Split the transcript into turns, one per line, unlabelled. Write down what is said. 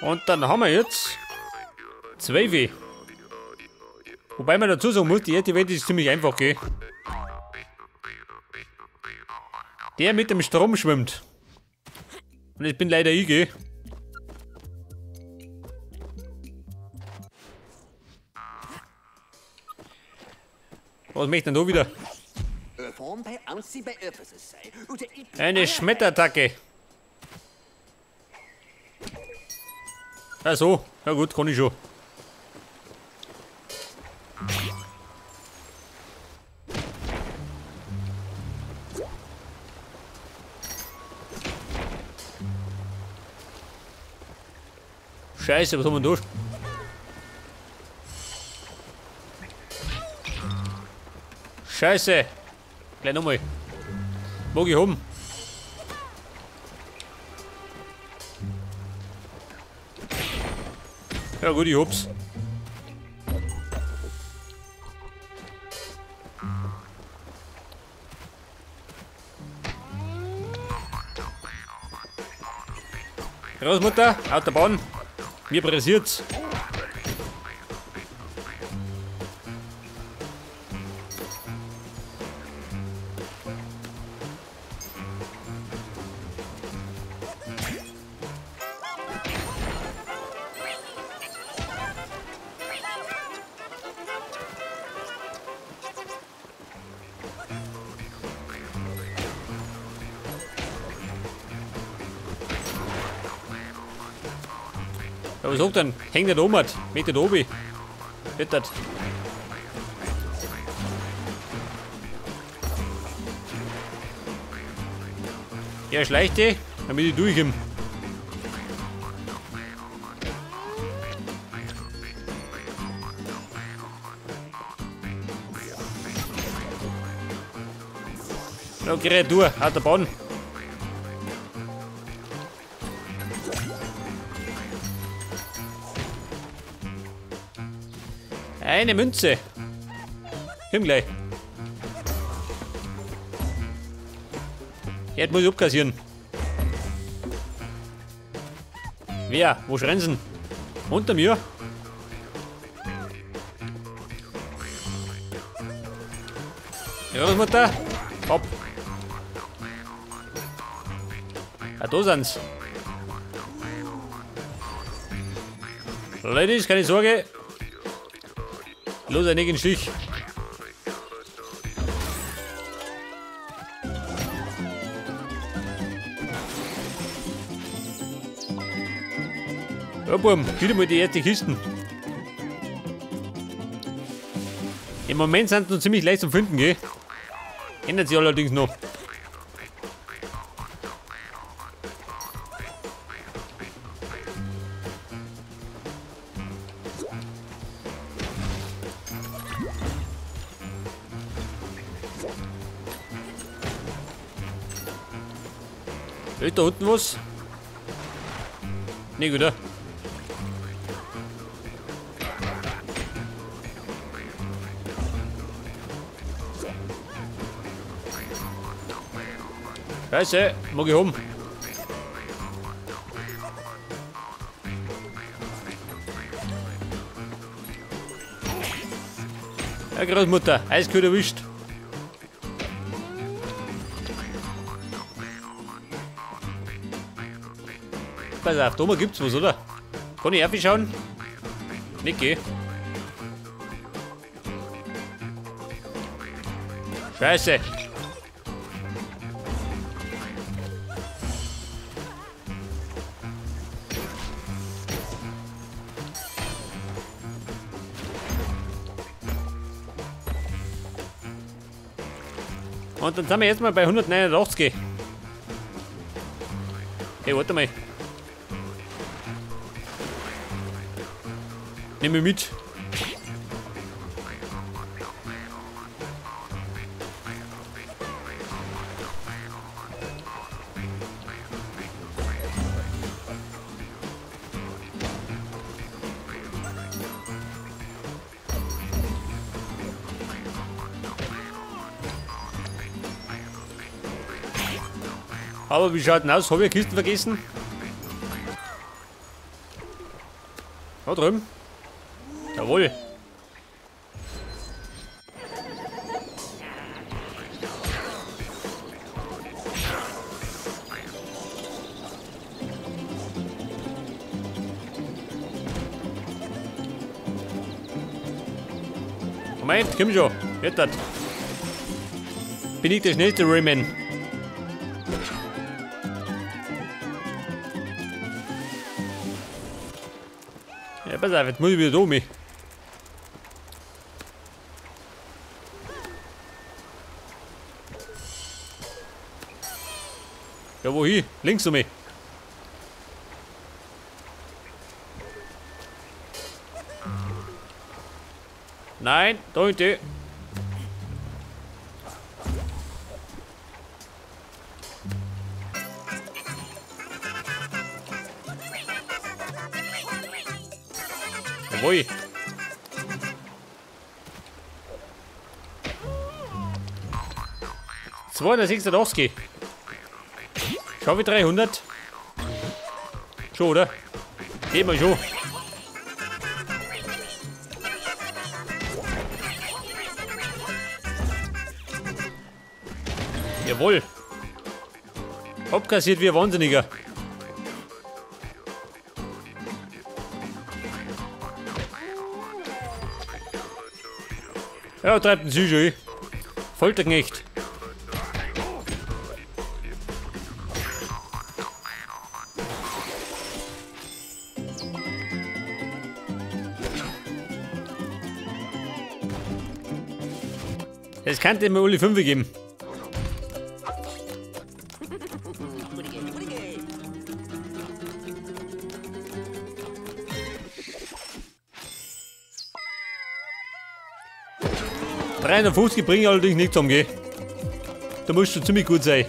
Und dann haben wir jetzt 12. Wobei man dazu sagen muss, die erste Welt ist ziemlich einfach, gell? Der mit dem Strom schwimmt. Und ich bin leider ich, gell? Was möchte denn da wieder? Eine Schmetterattacke. Ach so, ja gut, kann ich schon. Scheiße, was haben wir da? Scheiße! Gleich nochmal. Mag ich haben. Ja gut, ich hab's. Großmutter, auf der Bahn. Mir pressiert's. Ja, was sagt denn? Hängt nicht oben, mit der oben. Bitte. Ja, schleicht die, damit ich durchkomme. Ja, geh durch, auf der Bahn. Eine Münze. Komm gleich. Jetzt muss ich abkassieren. Wer? Wo schreien sie? Unter mir? Großmutter? Hopp. Ah, da sind's. Ladies, keine Sorge. Los, ein in Stich. Ja, Bum, wieder mal die erste Kisten. Im Moment sind sie noch ziemlich leicht zu finden, gell? Ändert sich allerdings noch. Ist da unten was? Ne, gut, oder? Scheiße, mag ich haben. Ja, Großmutter, eiskalt erwischt. Pass auf, da oben gibt's was, oder? Kann ich aufschauen? Nicht, geh. Scheiße. Und dann sind wir jetzt mal bei 189. Hey, warte mal. Nimm mich mit. Aber wie schaut denn aus? Habe ich Kisten vergessen? Da drüben. Jawohl. Moment, komm schon. Jetzt das. Bin ich der schnellste Rayman. Ja, pass auf, jetzt muss ich wieder da um mich. Ja, wohin? Links um mich. Nein, da hinten. Jawohl. $286. Schau wie 300. Schon, oder? Gehen wir schon. Jawohl. Abkassiert wie ein Wahnsinniger. Ja, treibt den Psycho ein. Folterknecht. Es kann dem Uli 5 geben. $350 bringen allerdings nichts umgehen. Da musst du ziemlich gut sein.